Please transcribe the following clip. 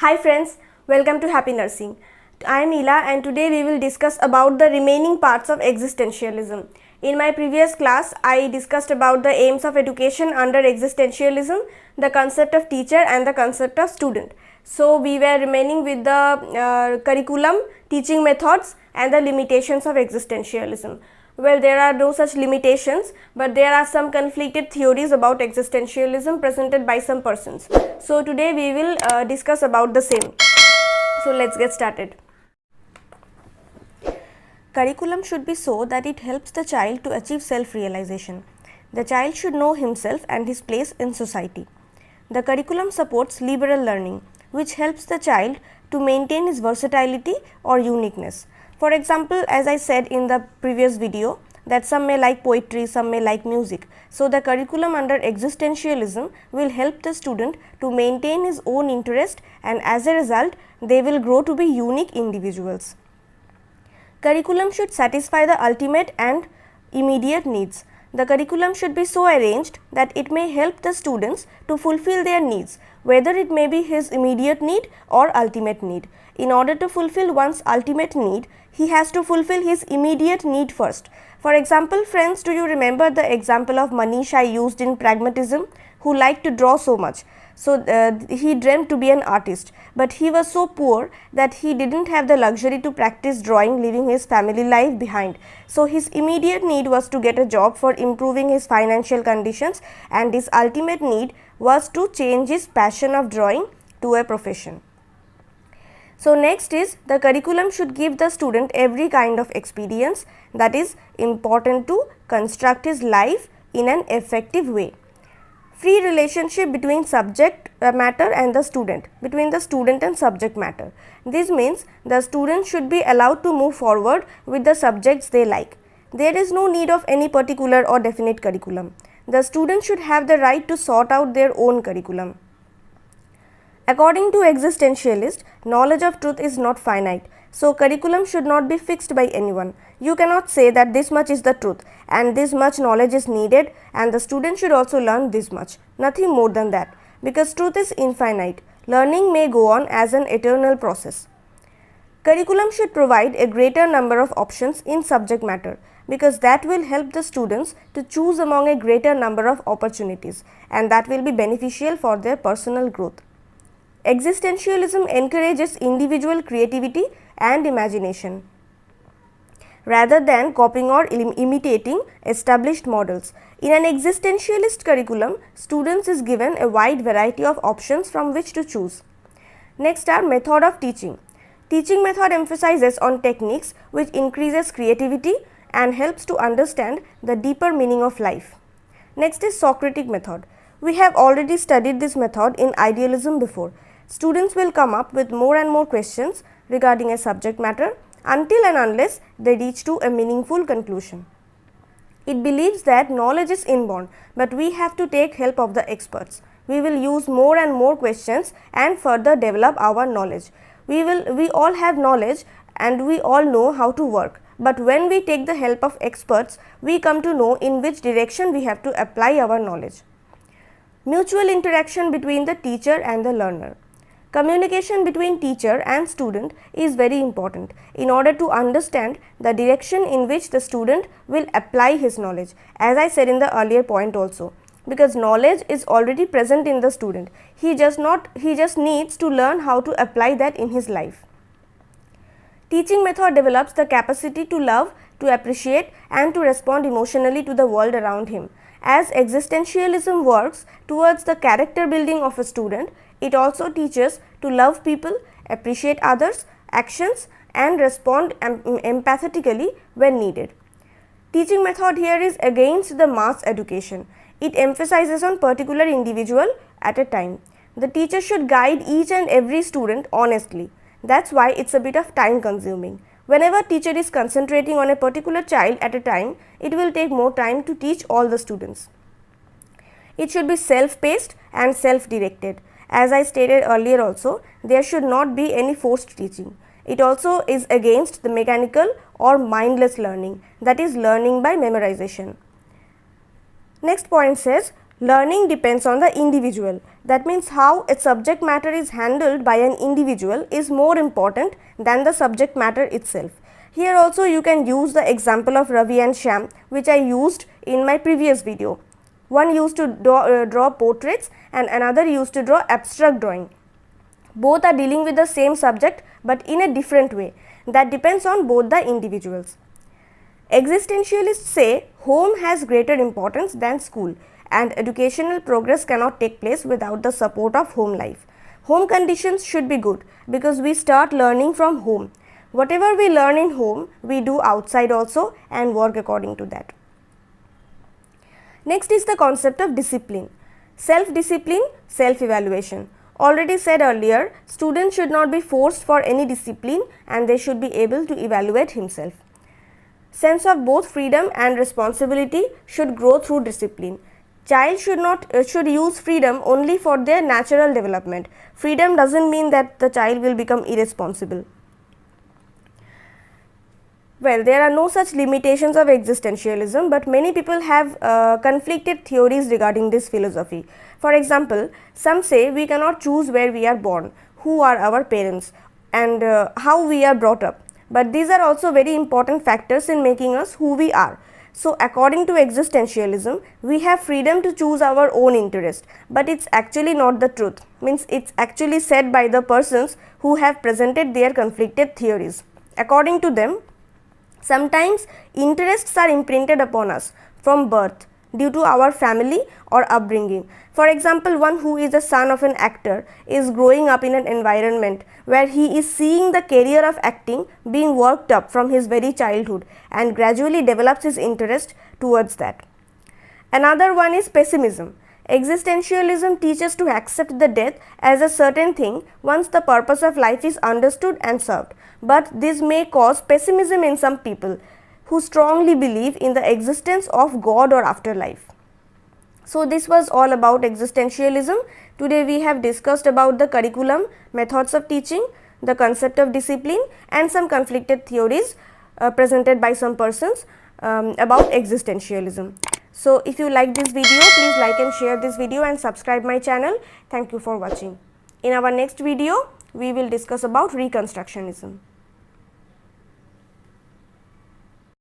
Hi friends, welcome to Happy Nursing. I am Ila and today we will discuss about the remaining parts of existentialism. In my previous class, I discussed about the aims of education under existentialism, the concept of teacher and the concept of student. So we were remaining with the curriculum, teaching methods and the limitations of existentialism. Well, there are no such limitations, but there are some conflicted theories about existentialism presented by some persons. So today we will discuss about the same. So let's get started. Curriculum should be so that it helps the child to achieve self-realization. The child should know himself and his place in society. The curriculum supports liberal learning, which helps the child to maintain his versatility or uniqueness. For example, as I said in the previous video, that some may like poetry, some may like music. So the curriculum under existentialism will help the student to maintain his own interest, and as a result, they will grow to be unique individuals. Curriculum should satisfy the ultimate and immediate needs. The curriculum should be so arranged that it may help the students to fulfill their needs, whether it may be his immediate need or ultimate need. In order to fulfill one's ultimate need, he has to fulfill his immediate need first. For example, friends, do you remember the example of Manish I used in pragmatism, who liked to draw so much? So he dreamt to be an artist, but he was so poor that he didn't have the luxury to practice drawing, leaving his family life behind. So his immediate need was to get a job for improving his financial conditions, and his ultimate need was to change his passion of drawing to a profession. So next is, the curriculum should give the student every kind of experience that is important to construct his life in an effective way. Free relationship between subject matter and the student, between the student and subject matter. This means the student should be allowed to move forward with the subjects they like. There is no need of any particular or definite curriculum. The student should have the right to sort out their own curriculum. According to existentialist, knowledge of truth is not finite. So curriculum should not be fixed by anyone. You cannot say that this much is the truth and this much knowledge is needed and the student should also learn this much. Nothing more than that, because truth is infinite. Learning may go on as an eternal process. Curriculum should provide a greater number of options in subject matter, because that will help the students to choose among a greater number of opportunities, and that will be beneficial for their personal growth. Existentialism encourages individual creativity and imagination, rather than copying or imitating established models. In an existentialist curriculum, students is given a wide variety of options from which to choose. Next are method of teaching. Teaching method emphasizes on techniques which increases creativity and helps to understand the deeper meaning of life. Next is Socratic method. We have already studied this method in idealism before. Students will come up with more and more questions regarding a subject matter until and unless they reach to a meaningful conclusion. It believes that knowledge is inborn, but we have to take help of the experts. We will use more and more questions and further develop our knowledge. We all have knowledge and we all know how to work, but when we take the help of experts, we come to know in which direction we have to apply our knowledge. Mutual interaction between the teacher and the learner. Communication between teacher and student is very important in order to understand the direction in which the student will apply his knowledge, as I said in the earlier point also, because knowledge is already present in the student. He just needs to learn how to apply that in his life. Teaching method develops the capacity to love, to appreciate and to respond emotionally to the world around him. As existentialism works towards the character building of a student, it also teaches to love people, appreciate others' actions and respond empathetically when needed. Teaching method here is against the mass education. It emphasizes on particular individual at a time. The teacher should guide each and every student honestly. That's why it's a bit of time consuming. Whenever teacher is concentrating on a particular child at a time, it will take more time to teach all the students. It should be self-paced and self-directed. As I stated earlier also, there should not be any forced teaching. It also is against the mechanical or mindless learning, that is learning by memorization. Next point says, Learning depends on the individual. That means how a subject matter is handled by an individual is more important than the subject matter itself. Here also you can use the example of Ravi and Shyam, which I used in my previous video. One used to draw portraits and another used to draw abstract drawing. Both are dealing with the same subject but in a different way. That depends on both the individuals. Existentialists say home has greater importance than school, and educational progress cannot take place without the support of home life. Home conditions should be good because we start learning from home. Whatever we learn in home, we do outside also and work according to that. Next is the concept of discipline. Self-discipline, self-evaluation. Already said earlier, students should not be forced for any discipline and they should be able to evaluate himself. Sense of both freedom and responsibility should grow through discipline. Child should use freedom only for their natural development. Freedom doesn't mean that the child will become irresponsible. Well, there are no such limitations of existentialism, but many people have conflicted theories regarding this philosophy. For example, some say we cannot choose where we are born, who are our parents, and how we are brought up. But these are also very important factors in making us who we are. So, according to existentialism, we have freedom to choose our own interest, but it's actually not the truth. Means it's actually said by the persons who have presented their conflicted theories. According to them, sometimes interests are imprinted upon us from birth due to our family or upbringing. For example, one who is the son of an actor is growing up in an environment where he is seeing the career of acting being worked up from his very childhood and gradually develops his interest towards that. Another one is pessimism. Existentialism teaches to accept the death as a certain thing once the purpose of life is understood and served. But this may cause pessimism in some people who strongly believe in the existence of God or afterlife. So, this was all about existentialism. Today we have discussed about the curriculum, methods of teaching, the concept of discipline and some conflicted theories presented by some persons about existentialism. So, if you like this video, please like and share this video and subscribe my channel. Thank you for watching. In our next video, we will discuss about reconstructionism.